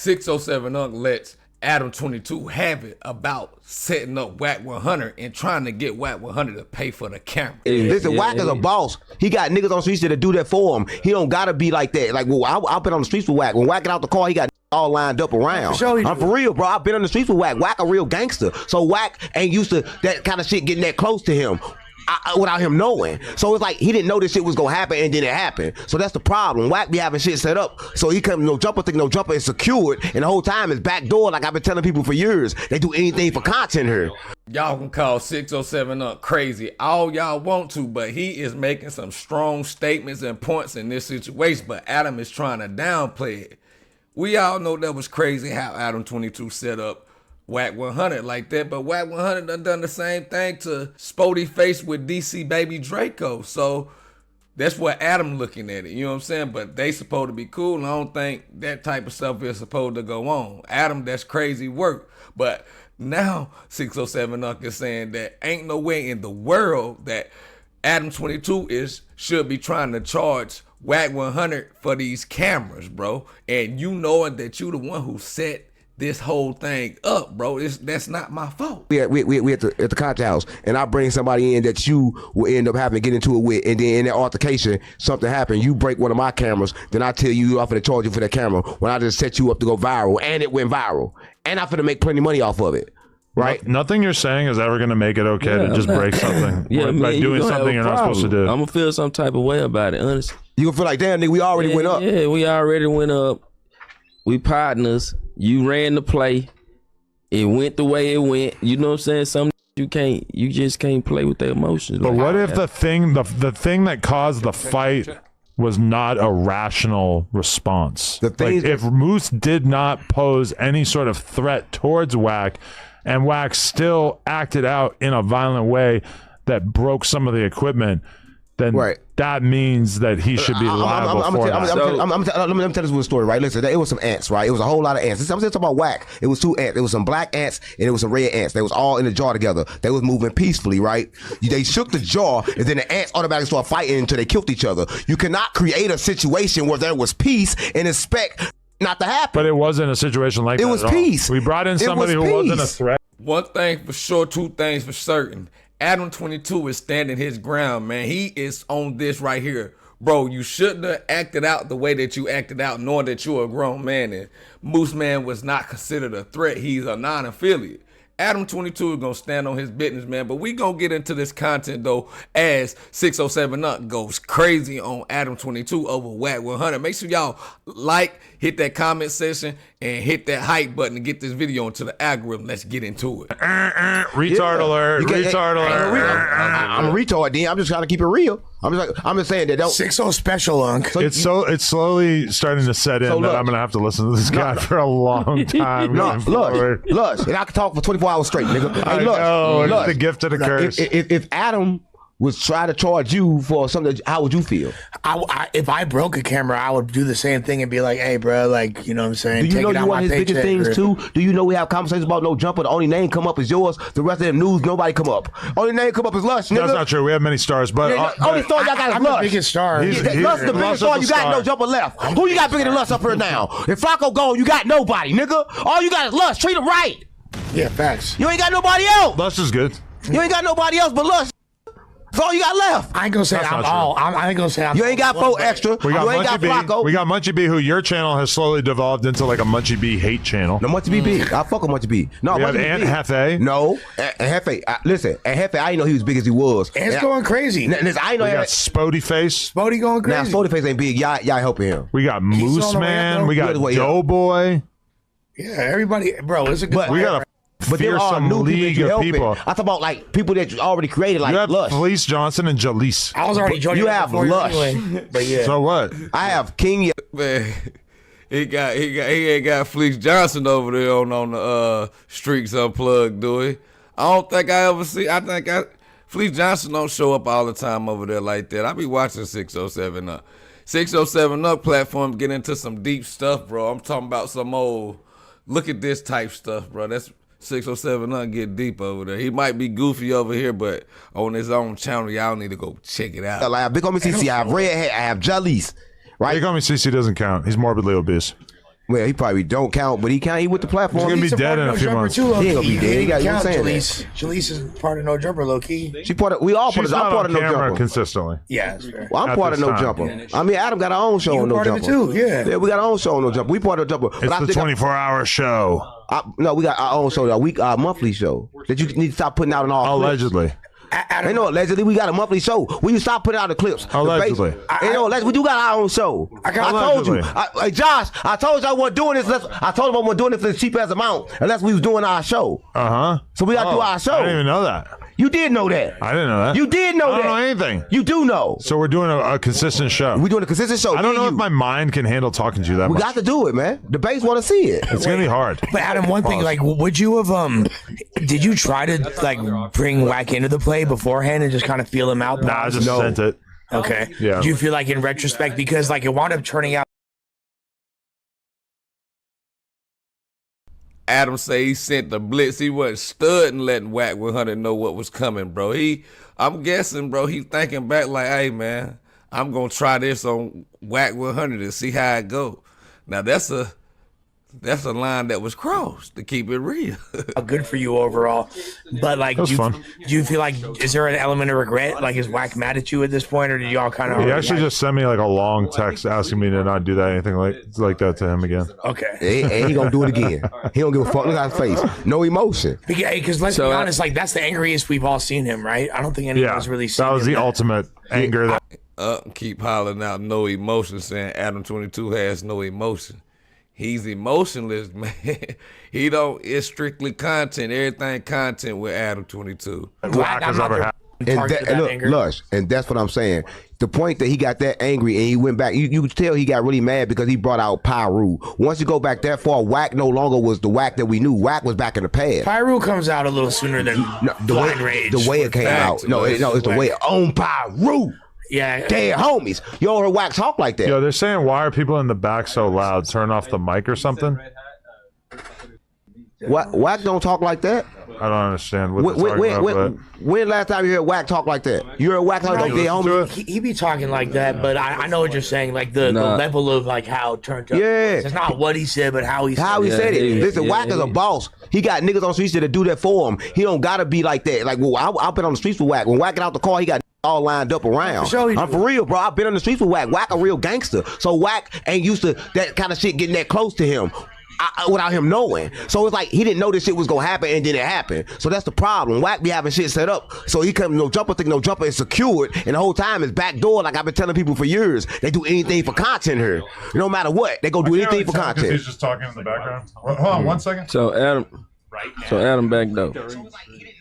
607 Unk lets Adam22 have it about setting up Wack 100 and trying to get Wack 100 to pay for the camera. Listen, Wack is a boss. He got niggas on the streets that do that for him. He don't gotta be like that. Like, well, I've been on the streets with Wack. When Wack get out the car, he got all lined up around. I'm for real, bro. I've been on the streets with Wack. Wack a real gangster. So Wack ain't used to that kind of shit getting that close to him. Without him knowing. So it's like he didn't know this shit was gonna happen and then it happened. So that's the problem. Wack be having shit set up. So he comes, no jumper thing, no jumper is secured, and the whole time it's backdoor, like I've been telling people for years. They do anything for content here. Y'all can call 607 Unk crazy all y'all want to, but he is making some strong statements and points in this situation, but Adam is trying to downplay it. We all know that was crazy how Adam22 set up Wack 100 like that, but Wack 100 done the same thing to Spoety Face with DC Baby Draco. So that's what Adam looking at it, you know what I'm saying? But they supposed to be cool, and I don't think that type of stuff is supposed to go on. Adam, that's crazy work. But now 607 Unk is saying that ain't no way in the world that Adam22 should be trying to charge Wack 100 for these cameras, bro. And you knowing that you the one who set this whole thing up, bro. That's not my fault. We at the content house, and I bring somebody in that you will end up having to get into it with, and then in that altercation, something happened. You break one of my cameras, then I tell you I'm finna charge you for that camera when I just set you up to go viral, and it went viral, and I'm finna make plenty of money off of it. Right? Nothing you're saying is ever gonna make it okay to just break something. By doing something you're not supposed to do. I'm gonna feel some type of way about it, honestly. You gonna feel like, damn, nigga, we already went up. Yeah, we already went up. We partners. You ran the play. It went the way it went. You know what I'm saying? Some you just can't play with their emotions. But what if the thing that caused the fight was not a rational response? Like if Moose did not pose any sort of threat towards Wack, and Wack still acted out in a violent way that broke some of the equipment, then that means that he should be liable for that. Let me tell this story, right? Listen, it was some ants, right? It was a whole lot of ants. I'm just talking about Wack. It was two ants. It was some black ants and it was some red ants. They was all in the jar together. They was moving peacefully, right? They shook the jar, and then the ants automatically started fighting until they killed each other. You cannot create a situation where there was peace and expect not to happen. But it wasn't a situation like that. It was peace. We brought in somebody who wasn't a threat. One thing for sure, two things for certain. Adam22 is standing his ground, man. He is on this right here. Bro, you shouldn't have acted out the way that you acted out, knowing that you're a grown man. And Moose Man was not considered a threat. He's a non-affiliate. Adam22 is going to stand on his business, man. But we going to get into this content, though, as 607 Unk goes crazy on Adam22 over Wack 100. Make sure y'all like, hit that comment section, and hit that hype button to get this video into the algorithm. Let's get into it. Retard alert. Retard alert. I'm a retard, then. I'm just trying to keep it real. I'm just saying that. 6-0 special, Unk. So it's slowly starting to set in that I'm going to have to listen to this guy for a long time. Lush, and I can talk for 24 hours straight, nigga. Hey, Lush, it's the gift of the curse. If Adam was trying to charge you for something, how would you feel? If I broke a camera, I would do the same thing and be like, hey, bro, like, you know what I'm saying? Do you know you want his biggest things too? Do you know we have conversations about no jumper? The only name come up is yours. The rest of the news, nobody come up. Only name come up is Lush, nigga. That's not true. We have many stars, but only star y'all got is Lush. The biggest star. Lush the biggest star. You got no jumper left. Who you got bigger than Lush up here now? If Flacco gone, you got nobody, nigga. All you got is Lush. Treat him right. Yeah, facts. You ain't got nobody else. Lush is good. You ain't got nobody else but Lush. That's all you got left. I ain't gonna say I ain't gonna say you ain't got 4 extra. We got you ain't got Flacco. We got Munchie B, who your channel has slowly devolved into like a Munchie B hate channel. No, Munchie B big. I fuck with Munchie B. No, we have Ant Hefe. No, Hefe. Listen, Hefe, I didn't know he was big as he was. Ant's going crazy. I know we got Spoety Face. Spoety going crazy. Now Spoety Face ain't big. Y'all helping him. We got Moose Man. We got Doughboy. Yeah, everybody, bro. It's a good. We got a but there are new league of people. I talk about like people that you already created, like you have Lush. Felice Johnson and Jalise. I was already joining. You have Lush, anyway, but yeah. So what? I have King. Man, he ain't got Felice Johnson over there on the Streaks Unplugged, do he? I don't think I ever see. Felice Johnson don't show up all the time over there like that. I be watching 607 Up. 607 Up platform get into some deep stuff, bro. I'm talking about some old look at this type stuff, bro. That's 607 Up get deep over there. He might be goofy over here, but on his own channel, y'all need to go check it out. Like Big Homie CC, I have Redhead, I have Jalise. Right? Big Homie CC doesn't count. He's morbidly obese. Well, he probably don't count, but he count. He with the platform. He's gonna be dead in a few months. He ain't gonna be dead. He got you saying that. Jalise is part of No Jumper, low key. She part of. We all part of. I'm part of No Jumper consistently. Yeah, that's fair. Well, I'm part of No Jumper. I mean, Adam got our own show on No Jumper too. Yeah, we got our own show on No Jumper. We part of No Jumper. It's the 24-hour show. No, we got our own show, our monthly show that you need to stop putting out on all. Allegedly. Ain't no allegedly. We got a monthly show. We you stop putting out the clips. Allegedly. Ain't no allegedly. We do got our own show. I told you. Hey, Josh, I told you I wasn't doing this. I told him I wasn't doing it for the cheap ass amount unless we was doing our show. So we got to do our show. I didn't even know that. You did know that. I didn't know that. You did know that. I don't know anything. You do know. So we're doing a consistent show. We're doing a consistent show. I don't know if my mind can handle talking to you that much. We got to do it, man. The base want to see it. It's going to be hard. But Adam, one thing, like, would you have, did you try to, like, bring Wack into the play beforehand and just kind of feel him out? Nah, I just sent it. Okay. Yeah. Do you feel like in retrospect, because, like, it wound up turning out. Adam say he sent the blitz. He wasn't studying letting Wack 100 know what was coming, bro. I'm guessing, bro, he thinking back like, hey, man, I'm going to try this on Wack 100 and see how it go. Now, that's a line that was crossed, to keep it real. Good for you overall. But, like, do you feel like, is there an element of regret? Like, is Wack mad at you at this point, or did y'all kind of... He actually just sent me, like, a long text asking me to not do that, anything like that to him again. Okay. And he going to do it again. He don't give a fuck. Look at his face. No emotion. Because let's be honest, like, that's the angriest we've all seen him, right? I don't think anyone's really seen him. That was the ultimate anger. Keep hollering out no emotion, saying Adam22 has no emotion. He's emotionless, man. It's strictly content. Everything content with Adam22. Wack has ever had. And look, Lush, and that's what I'm saying. The point that he got that angry and he went back, you could tell he got really mad because he brought out Pyru. Once you go back that far, Wack no longer was the Wack that we knew. Wack was back in the past. Pyru comes out a little sooner than Blind Rage. The way it came out. No, it's the way it on Pyru. Yeah. Dead homies. You ever heard Wack talk like that? Yo, they're saying, why are people in the back so loud? Turn off the mic or something? Wack don't talk like that. I don't understand what they're talking about. When last time you heard Wack talk like that? You heard Wack talk like dead homies? He be talking like that, but I know what you're saying. Like the level of like how turned up. Yeah. It's not what he said, but how he said it. Listen, Wack is a boss. He got niggas on the streets that do that for him. He don't gotta be like that. Like, well, I've been on the streets with Wack. When Wack get out the car, he got all lined up around. I'm for real, bro. I've been on the streets with Wack. Wack a real gangster. So Wack ain't used to that kind of shit getting that close to him without him knowing. So it's like he didn't know this shit was gonna happen and then it happened. So that's the problem. Wack be having shit set up. So he come No Jumper think No Jumper is secured and the whole time is backdoor. Like I've been telling people for years. They do anything for content here. No matter what, they go do anything for content. He's just talking in the background. Hold on 1 second. So Adam back though.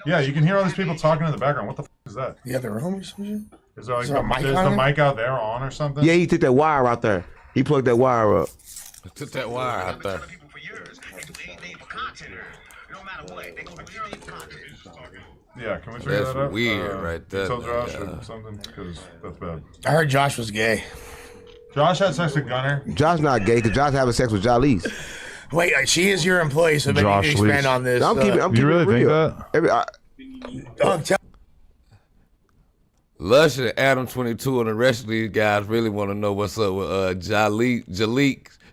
Yeah, you can hear all these people talking in the background. What the is that? The other room or something? Is there like the mic out there on or something? Yeah, he took that wire out there. He plugged that wire up. Took that wire out there. Yeah, can we figure that out? That's weird right there. Tell Josh or something, because that's bad. I heard Josh was gay. Josh had sex with Gunner. Josh not gay, because Josh having sex with Jalise. Wait, she is your employee, so maybe you can expand on this. I'm keeping you really think that? Lush and Adam22 and the rest of these guys really want to know what's up with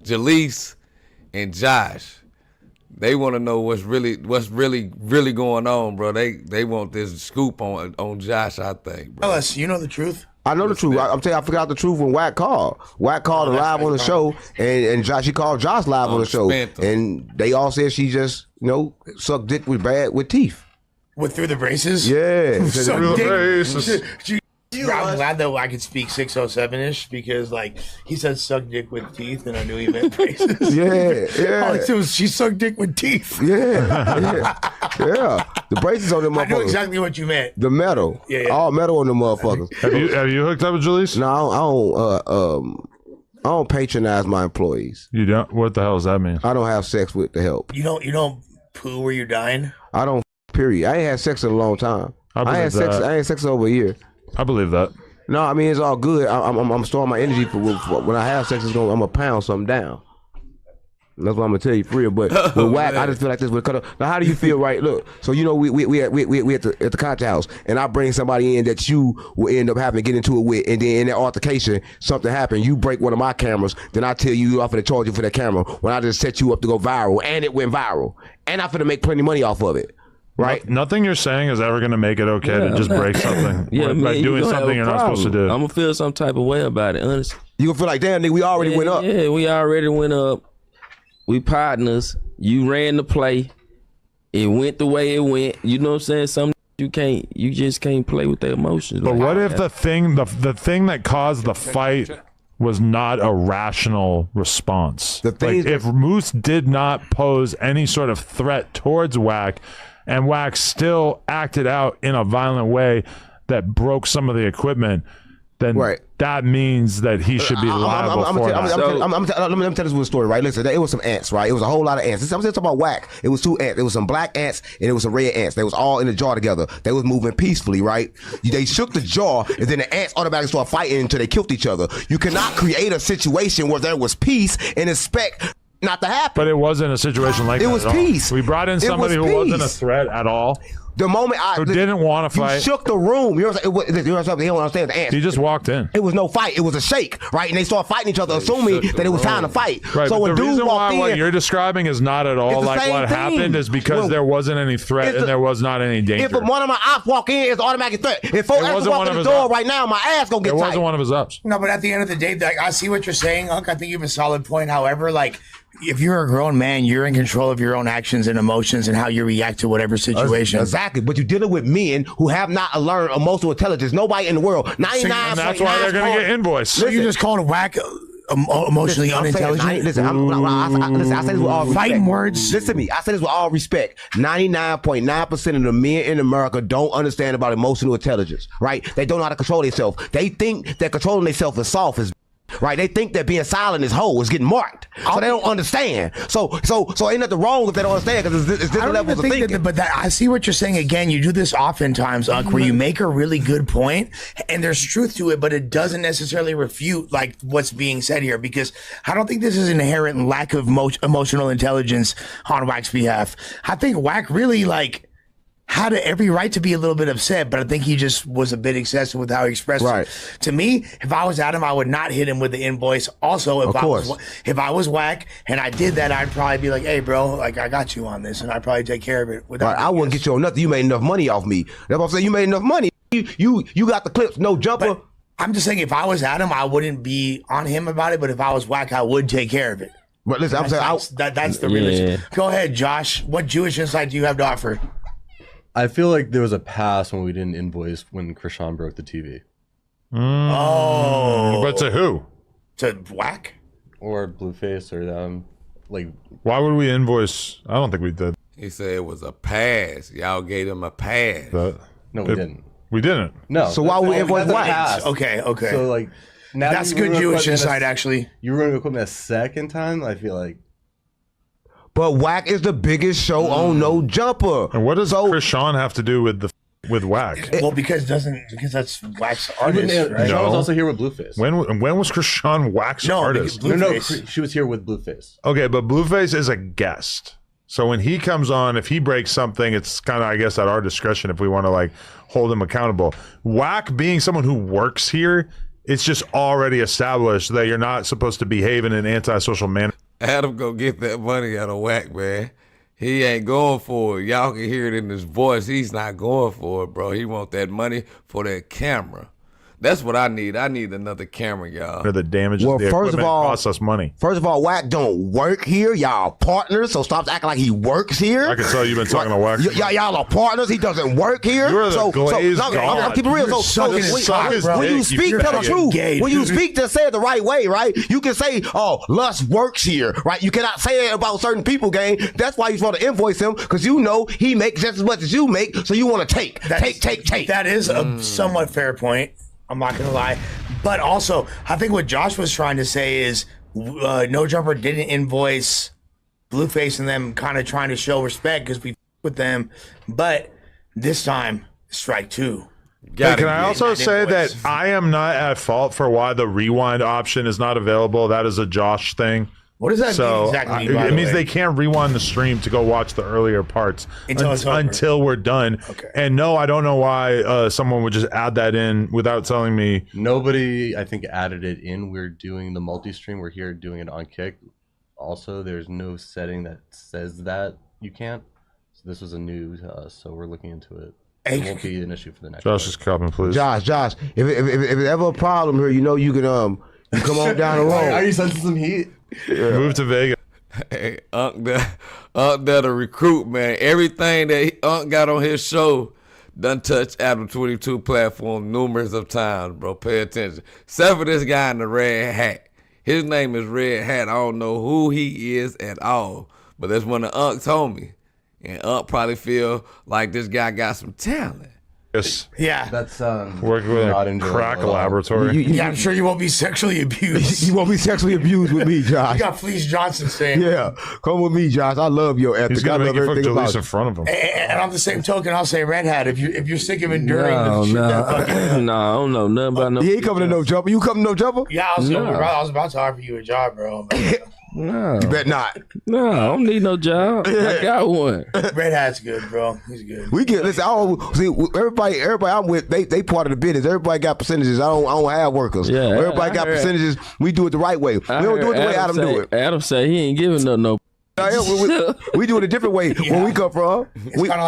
Jalise and Josh. They want to know what's really going on, bro. They want this scoop on Josh, I think, bro. Tell us, you know the truth. I know the truth. I'm telling you, I forgot the truth when Wack called. Wack called live on the show, and she called Josh live on the show, and they all said she just, sucked dick with teeth. Through the braces? Yeah. Sucked dick. I'm glad that I could speak 607-ish because, like, he said suck dick with teeth, and I knew he meant braces. Yeah. All I said was she sucked dick with teeth. Yeah. The braces on them motherfuckers. I know exactly what you meant. The metal. Yeah. All metal on them motherfuckers. Have you hooked up with Jalise? No, I don't patronize my employees. You don't? What the hell does that mean? I don't have sex with the help. You don't poo where you're dying? I don't, period. I ain't had sex in a long time. I ain't had sex over a year. I believe that. No, I mean it's all good. I'm storing my energy for when I have sex. I'm gonna pound something down. That's what I'm gonna tell you for real. But with Wack, I just feel like this would cut up. Now, how do you feel, right? Look, so you know we at the concert house, and I bring somebody in that you will end up having to get into it with, and then in that altercation, something happened. You break one of my cameras, then I tell you off to charge you for that camera when I just set you up to go viral, and it went viral, and I'm finna make plenty of money off of it. Right. Nothing you're saying is ever going to make it okay to just break something. By doing something you're not supposed to do. I'm going to feel some type of way about it, honestly. You going to feel like, damn, nigga, we already went up. Yeah, we already went up. We partners. You ran the play. It went the way it went. You know what I'm saying? You just can't play with the emotions. But what if the thing that caused the fight was not a rational response? If Moose did not pose any sort of threat towards Wack, and Wack still acted out in a violent way that broke some of the equipment, then that means that he should be liable for that. Let me tell this one story, right? Listen, it was some ants, right? It was a whole lot of ants. I'm just talking about Wack. It was 2 ants. It was some black ants and it was some red ants. They was all in a jar together. They was moving peacefully, right? They shook the jar and then the ants automatically started fighting until they killed each other. You cannot create a situation where there was peace and expect not to happen. But it wasn't a situation like that. It was peace. We brought in somebody who wasn't a threat at all. The moment who didn't want to fight. You shook the room. You know what I'm saying? He don't understand the ants. He just walked in. It was no fight. It was a shake, right? And they started fighting each other, assuming that it was time to fight. Right, so when the reason why in, what you're describing is not at all like what happened is because there wasn't any threat and there was not any danger. If one of my ops walk in, it's automatic threat. If folks walk in the door right now, my ass gonna get tight. It wasn't one of his ups. No, but at the end of the day, like, I see what you're saying, Unc. I think you have a solid point. However, like, if you're a grown man, you're in control of your own actions and emotions and how you react to whatever situation. Exactly. But you're dealing with men who have not learned emotional intelligence. Nobody in the world. 99. And that's why they're going to get invoiced. So you just called Wack emotionally unintelligent? Listen, I say this with all respect. Fighting words. Listen to me. I say this with all respect. 99.9% of the men in America don't understand about emotional intelligence, right? They don't know how to control themselves. They think that controlling themselves is soft is right. They think that being silent is hoe, is getting marked. So they don't understand. So ain't nothing wrong if they don't understand because it's different levels of thinking. But I see what you're saying. Again, you do this oftentimes, Unc, where you make a really good point and there's truth to it, but it doesn't necessarily refute like what's being said here, because I don't think this is an inherent lack of emotional intelligence on Wack's behalf. I think Wack really had every right to be a little bit upset, but I think he just was a bit excessive with how he expressed it. To me, if I was Adam, I would not hit him with the invoice. Also, if I was Wack and I did that, I'd probably be like, hey, bro, like, I got you on this, and I'd probably take care of it. Without I wouldn't get you on nothing. You made enough money off me. That's what I'm saying. You made enough money. You got the clips, no jumper. But I'm just saying, if I was Adam, I wouldn't be on him about it, but if I was Wack, I would take care of it. But listen, that's the real. Go ahead, Josh. What Jewish insight do you have to offer? I feel like there was a pass when we didn't invoice when Krishan broke the TV. Oh. But to who? To Wack? Or Blueface or them. Like, why would we invoice? I don't think we did. He said it was a pass. Y'all gave him a pass. No, we didn't. We didn't. No. So why would we invoice Wack? Okay. So like, now that's good Jewish insight, actually. You ruined equipment a second time, I feel like. But Wack is the biggest show on No Jumper. And what does Krishan have to do with Wack? Well, because that's Wack's artist, right? Krishan was also here with Blueface. When was Krishan Wack's artist? No, she was here with Blueface. Okay, but Blueface is a guest. So when he comes on, if he breaks something, it's kind of, I guess, at our discretion if we want to like hold him accountable. Wack being someone who works here, it's just already established that you're not supposed to behave in an antisocial manner. Adam go get that money out of Wack, man. He ain't going for it. Y'all can hear it in his voice. He's not going for it, bro. He want that money for that camera. That's what I need. I need another camera, y'all. The damages the equipment costs us money. First of all, Wack don't work here. Y'all partners, so stop acting like he works here. I can tell you've been talking to Wack. Y'all are partners. He doesn't work here. You're the glazed god. I'm keeping it real. So when you speak, tell the truth. When you speak, just say it the right way, right? You can say, oh, Lust works here, right? You cannot say it about certain people, gang. That's why you're supposed to invoice him, because you know he makes just as much as you make, so you want to take. That is a somewhat fair point. I'm not gonna lie, but also I think what Josh was trying to say is No Jumper didn't invoice Blueface and them, kind of trying to show respect because we with them, but this time strike two. Hey, can I also say that I am not at fault for why the rewind option is not available? That is a Josh thing. What does that mean exactly? It means they can't rewind the stream to go watch the earlier parts until we're done. Okay. And no, I don't know why someone would just add that in without telling me. Nobody, I think, added it in. We're doing the multi-stream. We're here doing it on Kick. Also, there's no setting that says that you can't. So this was a new to us, so we're looking into it. It won't be an issue for the next. Josh is coming, please. Josh, if it's ever a problem here, you know you can you come on down the road. Are you sensing some heat? Yeah. Move to Vegas. Hey, Unc that a recruit, man. Everything that Unc got on his show done touched Adam22 platform numerous of times, bro. Pay attention. Except for this guy in the red hat. His name is Red Hat. I don't know who he is at all, but that's one of Unc's homie. And Unc probably feel like this guy got some talent. Yes. Yeah. That's working with a crack laboratory. Yeah, I'm sure you won't be sexually abused. You won't be sexually abused with me, Josh. You got Fleece Johnson saying. Yeah, come with me, Josh. I love your ethic. He's gonna I love make you fuck everything about Jalise it. in front of him. And on the same token, I'll say Red Hat. If you're sick of enduring the shit that fucking No, I don't know nothing about no. He ain't coming to no jumper. You coming to no jumper? yeah, I was about to offer you a job, bro. No, You bet not. no, I don't need no job. I got one. Red Hat's good, bro. He's good. We get listen. I don't see everybody I'm with. They part of the business. Everybody got percentages. I don't have workers. Yeah, everybody got percentages. We do it the right way. We don't do it the way Adam do it. Adam say he ain't giving no. We do it a different way where we come from. It's kind of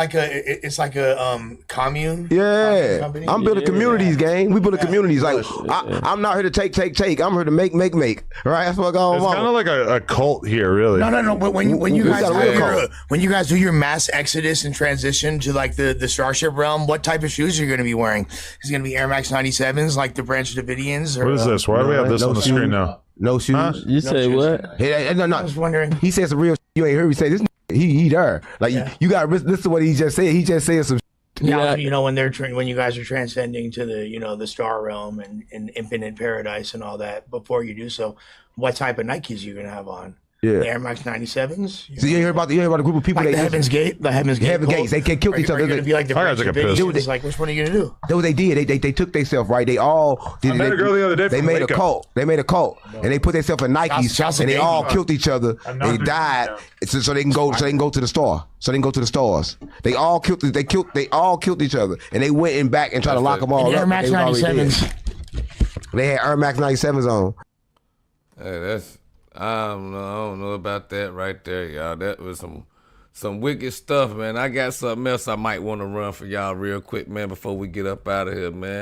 like a commune. Yeah, company. I'm building communities, gang. We building communities. Like I'm not here to take. I'm here to make. Right? That's what I'm It's kind of like a cult here, really. No. But when you guys do your mass exodus and transition to like the Starship realm, what type of shoes are you going to be wearing? Is it going to be Air Max 97s like the Branch Davidians? Or, What is this? Why do we have this on the screen now? No shoes. Huh? You say what? Hey, no. I was wondering. He said some real. You ain't heard me say this. He there. Like you got to listen to what he just said. He just said some. Yeah, you know when when you guys are transcending to the star realm and infinite paradise and all that. Before you do so, what type of Nikes are you gonna have on? Yeah. The Air Max 97s. So you ain't heard about the group of people Like that the Heaven's Gate. They can't kill each Are other. you gonna be like the I got Branch like a pistol. Davidians? Like which one are you gonna do? That's what they did. They took themselves right. They all. I met a girl the other day They from made Waco. a cult. They made a cult, and they put themselves in Nikes, Shots and they of all game. killed each other. They died, so they can go. So they can go to the store. So they can go to the stores. They all killed. They all killed each other, and they went in back and tried to lock them all And up. Air Max They was already 97s. dead. They had Air Max 97s on. Hey, that's I don't know about that right there, y'all. That was some wicked stuff, man. I got something else I might want to run for y'all real quick, man, before we get up out of here, man.